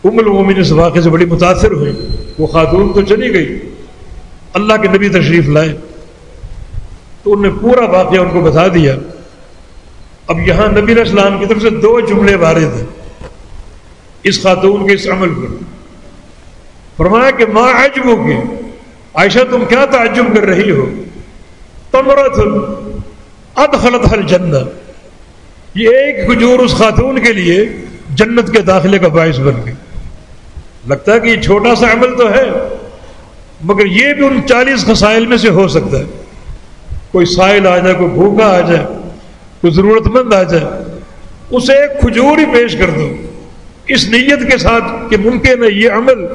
ام المومنین اس واقعے سے بڑی متاثر ہوئی، وہ خاتون تو چلی گئی، اللہ کے نبی تشریف لائے تو انہوں نے پورا واقعہ ان کو بتا دیا۔ اب یہاں نبی علیہ السلام کی طرف سے 2 جملے وارد ہیں اس خاتون کے اس عمل پر۔ فرمایا کہ ما عجبک، عائشہ تم کیا تعجب کر رہی ہو، تمرۃ ادخلتها الجنہ، یہ ایک کھجور اس خاتون کے لیے جنت کے داخلے کا باعث بن گئی۔ لگتا ہے کہ یہ چھوٹا سا عمل تو ہے، مگر یہ بھی ان 40 خصائل میں سے ہو سکتا ہے۔ کوئی سائل آ جائے، کوئی بھوکا آ جائے، کوئی ضرورت مند آ جائے، اسے ایک کھجور ہی پیش کر دو اس نیت کے ساتھ کہ ممکن ہے یہ عمل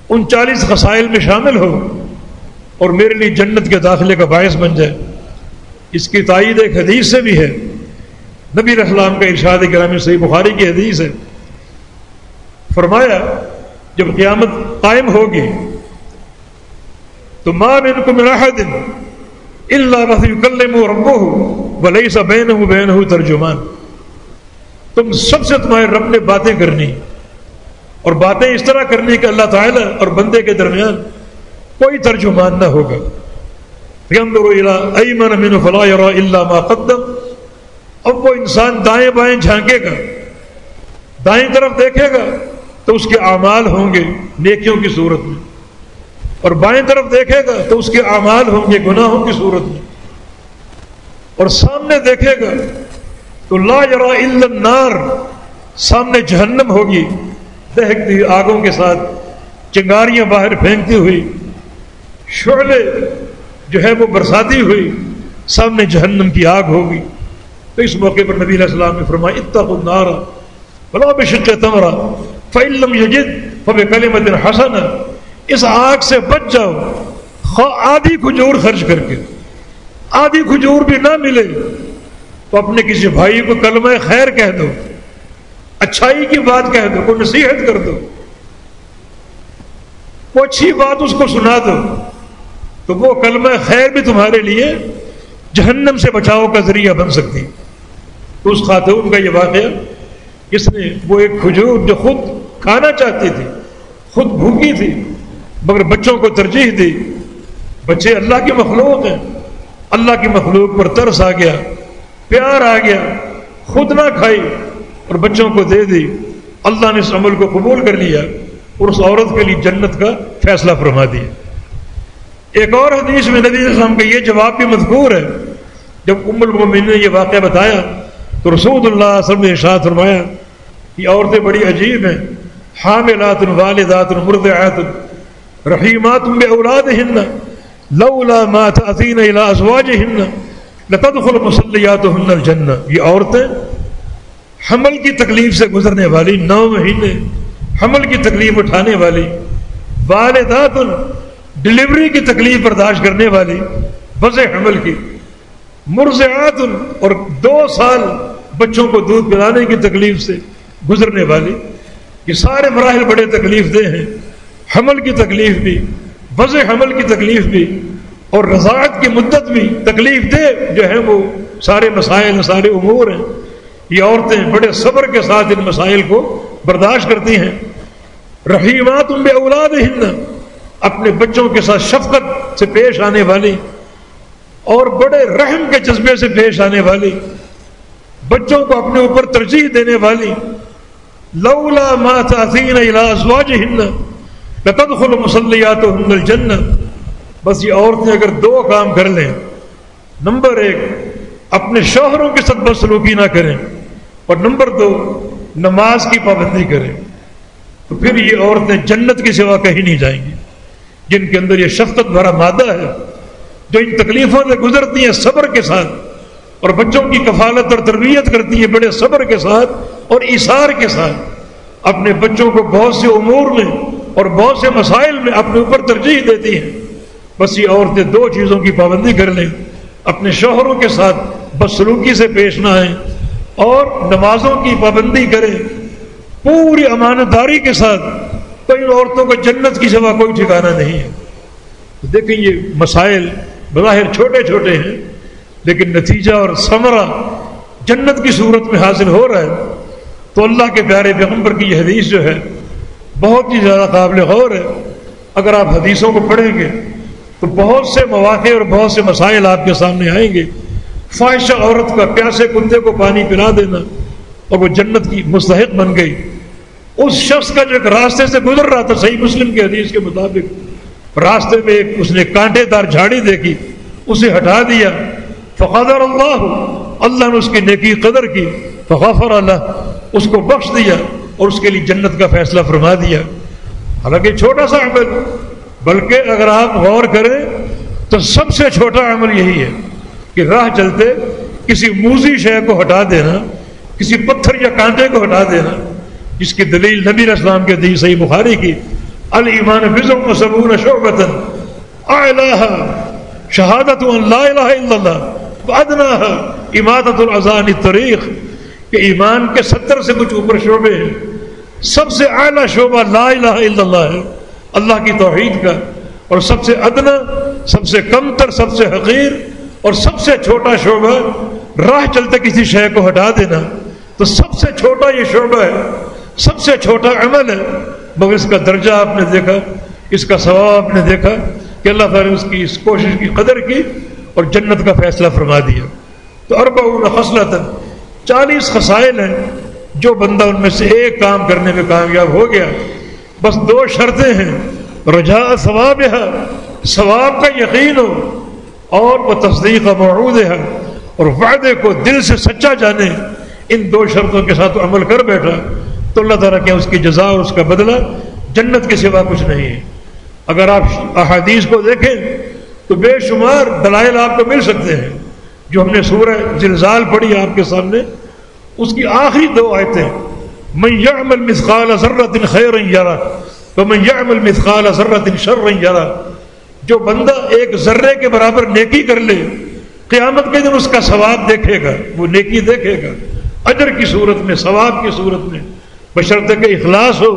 ان 40 خصائل میں شامل ہو اور میرے لیے جنت کے داخلے کا باعث بن جائے۔ اس کی تائید ایک حدیث سے بھی ہے۔ نبی علیہ السلام کا ارشاد گرامی صحیح بخاری کی حدیث ہے، فرمایا جب قیامت قائم ہوگی تو ما منکم من احد الا وسیکلمہ ربہ ولیس بینہ وبینہ ترجمان، تم سب سے تمہارے رب نے باتیں کرنی، اور باتیں اس طرح کرنی کہ اللہ تعالیٰ اور بندے کے درمیان کوئی ترجمان نہ ہوگا۔ ينظر الى ایمن منہ فلا یری الا ما قدم، اب وہ انسان دائیں بائیں جھانکے گا، دائیں طرف دیکھے گا تو اس کے اعمال ہوں گے نیکیوں کی صورت میں، اور بائیں طرف دیکھے گا تو اس کے اعمال ہوں گے گناہوں کی صورت میں، اور سامنے دیکھے گا تو لا یری الا النار، سامنے جہنم ہوگی دہکتی ہوئی آگوں کے ساتھ، چنگاریاں باہر پھینکتی ہوئی، شعلے جو ہے وہ برساتی ہوئی، سامنے جہنم کی آگ ہوگی۔ تو اس موقع پر نبی علیہ السلام نے فرمایا اتقوا النار ولو بشق تمرہ فإن لم يجد فبکلمۃ حسنہ، اس آگ سے بچ جاؤ، آدھی کھجور خرچ کر کے، آدھی کھجور بھی نہ ملے تو اپنے کسی بھائی کو کلمہ خیر کہہ دو، اچھائی کی بات کہہ دو، کوئی نصیحت کر دو، کوئی اچھی بات اس کو سنا دو، تو وہ کلمہ خیر بھی تمہارے لیے جہنم سے بچاؤ کا ذریعہ بن سکتی۔ تو اس خاتون کا یہ واقعہ، اس نے وہ ایک کھجور جو خود کھانا چاہتی تھی، خود بھوکی تھی، مگر بچوں کو ترجیح دی، بچے اللہ کی مخلوق ہیں، اللہ کی مخلوق پر ترس آ گیا، پیار آ گیا، خود نہ کھائی اور بچوں کو دے دی، اللہ نے اس عمل کو قبول کر لیا اور اس عورت کے لیے جنت کا فیصلہ فرما دیا۔ ایک اور حدیث میں نبی صلی اللہ علیہ وسلم کا یہ جواب بھی مذکور ہے، جب ام المؤمنین نے یہ واقعہ بتایا تو رسول اللہ صلی اللہ علیہ وسلم نے ارشاد فرمایا یہ عورتیں بڑی عجیب ہیں، حاملات والدات مرضعات رحیمات باولادہن لولا ما تأتین الی ازواجہن لتدخل مصلیاتہن الجنہ، یہ عورتیں حمل کی تکلیف سے گزرنے والی، 9 مہینے حمل کی تکلیف اٹھانے والی، والدات ڈلیوری کی تکلیف برداشت کرنے والی، وضع حمل کی، مرضعات اور 2 سال بچوں کو دودھ پلانے کی تکلیف سے گزرنے والی، یہ سارے مراحل بڑے تکلیف دہ ہیں، حمل کی تکلیف بھی، وضع حمل کی تکلیف بھی، اور رضاعت کی مدت بھی تکلیف دہ جو ہے وہ سارے مسائل سارے امور ہیں، یہ عورتیں بڑے صبر کے ساتھ ان مسائل کو برداشت کرتی ہیں۔ رحیمات باولادہن، اپنے بچوں کے ساتھ شفقت سے پیش آنے والی اور بڑے رحم کے جذبے سے پیش آنے والی، بچوں کو اپنے اوپر ترجیح دینے والی، لولا ما تأتین الی ازواجہن لتدخل مصلیاتہن الجنہ، بس یہ عورتیں اگر 2 کام کر لیں، نمبر 1 اپنے شوہروں کے ساتھ بدسلوکی نہ کریں، اور نمبر 2 نماز کی پابندی کریں، تو پھر یہ عورتیں جنت کی سوا کہیں نہیں جائیں گی، جن کے اندر یہ شفقت بھرا مادہ ہے، جو ان تکلیفوں سے گزرتی ہیں صبر کے ساتھ، اور بچوں کی کفالت اور تربیت کرتی ہیں بڑے صبر کے ساتھ اور ایثار کے ساتھ، اپنے بچوں کو بہت سے امور میں اور بہت سے مسائل میں اپنے اوپر ترجیح دیتی ہیں۔ بس یہ عورتیں 2 چیزوں کی پابندی کر لیں، اپنے شوہروں کے ساتھ بدسلوکی سے پیش نہ آئیں اور نمازوں کی پابندی کریں پوری امانت داری کے ساتھ، تو ان عورتوں کو جنت کی سوا کوئی ٹھکانہ نہیں ہے۔ دیکھیں یہ مسائل بظاہر چھوٹے چھوٹے ہیں، لیکن نتیجہ اور ثمرہ جنت کی صورت میں حاصل ہو رہا ہے۔ تو اللہ کے پیارے پیغمبر کی یہ حدیث جو ہے بہت ہی زیادہ قابل غور ہے۔ اگر آپ حدیثوں کو پڑھیں گے تو بہت سے مواقع اور بہت سے مسائل آپ کے سامنے آئیں گے۔ فاحشہ عورت کا پیاسے کتے کو پانی پلا دینا اور وہ جنت کی مستحق بن گئی، اس شخص کا جو ایک راستے سے گزر رہا تھا، صحیح مسلم کی حدیث کے مطابق راستے میں اس نے کانٹے دار جھاڑی دیکھی، اسے ہٹا دیا، فقدر اللہ نے اس کی نیکی قدر کی، فغفر له، اس کو بخش دیا اور اس کے لیے جنت کا فیصلہ فرما دیا۔ حالانکہ چھوٹا سا عمل، بلکہ اگر آپ غور کریں تو سب سے چھوٹا عمل یہی ہے کہ راہ چلتے کسی موذی شے کو ہٹا دینا، کسی پتھر یا کانٹے کو ہٹا دینا، جس کی دلیل نبی علیہ السلام کے حدیث صحیح بخاری کی، الایمان بضع وسبعون شعبۃ اعلاها شہادۃ ان لا الہ الا اللہ وادناها اماطۃ الاذى عن الطریق، کہ ایمان کے 70 سے کچھ اوپر شعبے ہیں، سب سے اعلیٰ شعبہ لا الہ الا اللہ ہے، اللہ کی توحید کا، اور سب سے ادنا، سب سے کم تر، سب سے حقیر اور سب سے چھوٹا شعبہ راہ چلتے کسی شے کو ہٹا دینا۔ تو سب سے چھوٹا یہ شعبہ ہے، سب سے چھوٹا عمل ہے، مگر اس کا درجہ آپ نے دیکھا، اس کا ثواب آپ نے دیکھا کہ اللہ تعالیٰ نے اس کی اس کوشش کی قدر کی اور جنت کا فیصلہ فرما دیا۔ تو 40 خصلۃ، 40 خصائل ہیں، جو بندہ ان میں سے ایک کام کرنے میں کامیاب ہو گیا، بس 2 شرطیں ہیں، رجاء ثوابها، ثواب کا یقین ہو، اور وہ تصدیق موعودها، اور وعدے کو دل سے سچا جانے۔ ان 2 شرطوں کے ساتھ عمل کر بیٹھا تو اللہ تعالیٰ کے اس کی جزا اور اس کا بدلہ جنت کے سوا کچھ نہیں ہے۔ اگر آپ احادیث کو دیکھیں تو بے شمار دلائل آپ کو مل سکتے ہیں۔ جو ہم نے سورہ زلزال پڑھی آپ کے سامنے، اس کی آخری 2 آیتیں، من یعمل مثقال ذرۃ خیرا یرہ ومن یعمل مثقال ذرۃ شرا یرہ، جو بندہ ایک ذرے کے برابر نیکی کر لے، قیامت کے دن اس کا ثواب دیکھے گا، وہ نیکی دیکھے گا، اجر کی صورت میں، ثواب کی صورت میں، بشرطے کہ اخلاص ہو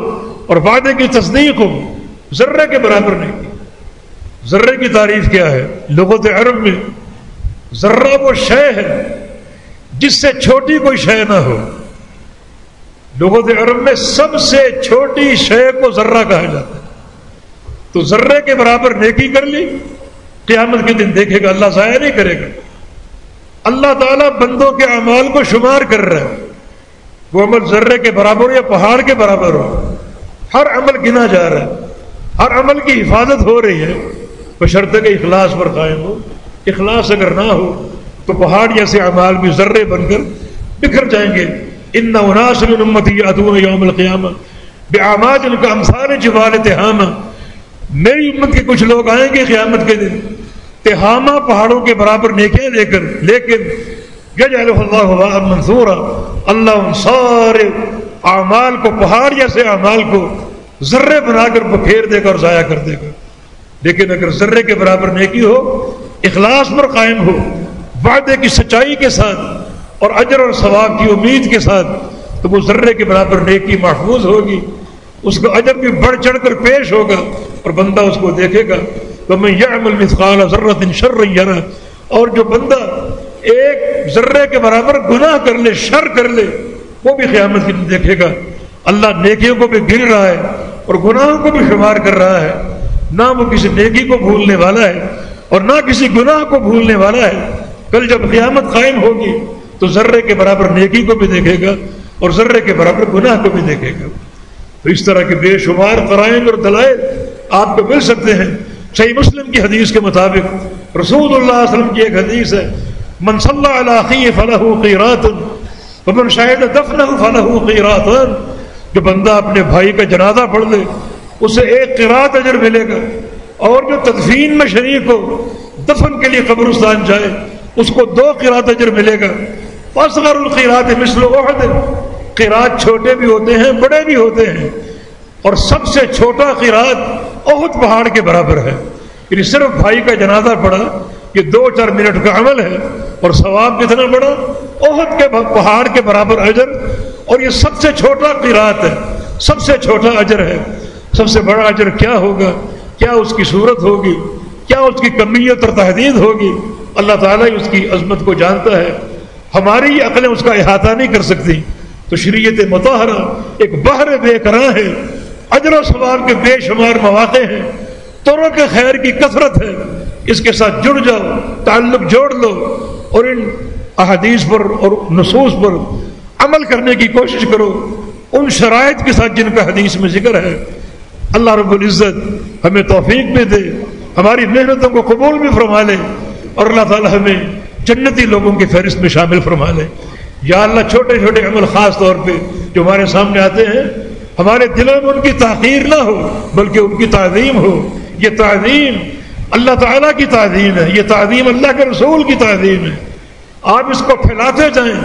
اور وعدے کی تصدیق ہو۔ ذرے کے برابر نیکی۔ ذرے کی تعریف کیا ہے لغت عرب میں؟ ذرہ وہ شے ہے جس سے چھوٹی کوئی شے نہ ہو۔ لغت عرب میں سب سے چھوٹی شے کو ذرہ کہا جاتا ہے۔ تو ذرے کے برابر نیکی کر لی، قیامت کے دن دیکھے گا، اللہ ضائع نہیں کرے گا۔ اللہ تعالیٰ بندوں کے اعمال کو شمار کر رہا ہے، وہ عمل ذرے کے برابر ہو یا پہاڑ کے برابر ہو، ہر عمل گنا جا رہا ہے، ہر عمل کی حفاظت ہو رہی ہے، بشرطے کہ اخلاص پر قائم ہو۔ اخلاص اگر نہ ہو تو پہاڑ جیسے اعمال بھی ذرے بن کر بکھر جائیں گے۔ ان اناس من امتی یاتون یوم القیامہ باعمال کامثال جبال تہامہ، میری امت کے کچھ لوگ آئیں گے قیامت کے دن تہامہ پہاڑوں کے برابر نیکیاں لے کر، لیکن یجعلہ اللہ ہباء منثورا، اللہ ان سارے اعمال کو، پہاڑ جیسے اعمال کو ذرے بنا کر بکھیر دے گا اور ضائع کر دے گا۔ لیکن اگر ذرے کے برابر نیکی ہو، اخلاص پر قائم ہو، وعدے کی سچائی کے ساتھ اور اجر اور ثواب کی امید کے ساتھ، تو وہ ذرے کے برابر نیکی محفوظ ہوگی، اس کا اجر بھی بڑھ چڑھ کر پیش ہوگا اور بندہ اس کو دیکھے گا۔ وَمَن يَعْمَلْ مِثْقَالَ ذَرَّةٍ شَرًّا يَرَهُ، اور جو بندہ ایک ذرے کے برابر گناہ کر لے، شر کر لے، وہ بھی قیامت کے دن دیکھے گا۔ اللہ نیکیوں کو بھی گر رہا ہے اور گناہوں کو بھی شمار کر رہا ہے، نہ وہ کسی نیکی کو بھولنے والا ہے اور نہ کسی گناہ کو بھولنے والا ہے۔ کل جب قیامت قائم ہوگی تو ذرے کے برابر نیکی کو بھی دیکھے گا اور ذرے کے برابر گناہ کو بھی دیکھے گا۔ تو اس طرح کے بے شمار قرائن اور دلائل آپ کو مل سکتے ہیں۔ صحیح مسلم کی حدیث کے مطابق رسول اللہ صلی اللہ علیہ وسلم کی ایک حدیث ہے، من صلی علی اخیہ فلہ قیراط ومن شہد دفنہ فلہ قیراطان، جو بندہ اپنے بھائی کا جنازہ پڑھ لے اسے 1 قیراط اجر ملے گا، اور جو تدفین میں شریک ہو، دفن کے لیے قبرستان جائے، اس کو 2 قیراط اجر ملے گا۔ فاصغر القیراط مثل احد، قیراط چھوٹے بھی ہوتے ہیں، بڑے بھی ہوتے ہیں، اور سب سے چھوٹا قیراط احد پہاڑ کے برابر ہے۔ یعنی صرف بھائی کا جنازہ پڑھا، یہ 2-4 منٹ کا عمل ہے، اور ثواب کتنا بڑا، احد کے پہاڑ کے برابر اجر، اور یہ سب سے چھوٹا قیراط ہے، سب سے چھوٹا اجر ہے۔ سب سے بڑا اجر کیا ہوگا، کیا اس کی صورت ہوگی، کیا اس کی کمیت اور تحدید ہوگی، اللہ تعالیٰ ہی اس کی عظمت کو جانتا ہے، ہماری عقلیں اس کا احاطہ نہیں کر سکتی۔ تو شریعت مطہرہ ایک بحر بے کراں ہے، اجر و ثواب کے بے شمار مواقع ہیں، طرق خیر کی کثرت ہے، اس کے ساتھ جڑ جاؤ، تعلق جوڑ لو، اور ان احادیث پر اور نصوص پر عمل کرنے کی کوشش کرو، ان شرائط کے ساتھ جن کا حدیث میں ذکر ہے۔ اللہ رب العزت ہمیں توفیق بھی دے، ہماری محنتوں کو قبول بھی فرما لے، اور اللہ تعالی ہمیں جنتی لوگوں کی فہرست میں شامل فرما لے۔ یا اللہ چھوٹے چھوٹے عمل خاص طور پہ جو ہمارے سامنے آتے ہیں، ہمارے دلوں میں ان کی تحقیر نہ ہو بلکہ ان کی تعظیم ہو۔ یہ تعظیم اللہ تعالیٰ کی تعظیم ہے، یہ تعظیم اللہ کے رسول کی تعظیم ہے۔ آپ اس کو پھیلاتے جائیں،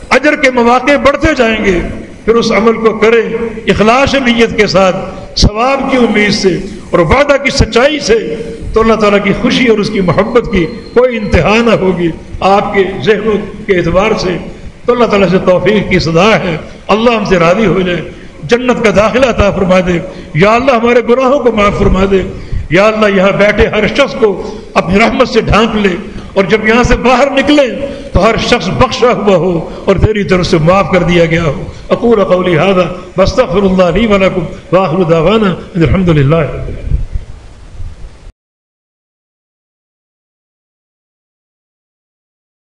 اجر کے مواقع بڑھتے جائیں گے۔ پھر اس عمل کو کریں اخلاص نیت کے ساتھ، ثواب کی امید سے اور وعدہ کی سچائی سے، تو اللہ تعالیٰ کی خوشی اور اس کی محبت کی کوئی انتہا نہ ہوگی آپ کے ذہنوں کے اعتبار سے۔ تو اللہ تعالیٰ سے توفیق کی صدا ہے، اللہ ہم سے راضی ہو جائے، جنت کا داخلہ عطا فرما دے۔ یا اللہ ہمارے گناہوں کو معاف فرما دے۔ یا اللہ یہاں بیٹھے ہر شخص کو اپنی رحمت سے ڈھانپ لے، اور جب یہاں سے باہر نکلیں تو ہر شخص بخشا ہوا ہو اور تیری طرف سے معاف کر دیا گیا ہو۔ اقول قولی ھذا واستغفر اللہ لی ولکم وآخر دعوانا ان الحمد للہ رب العالمین۔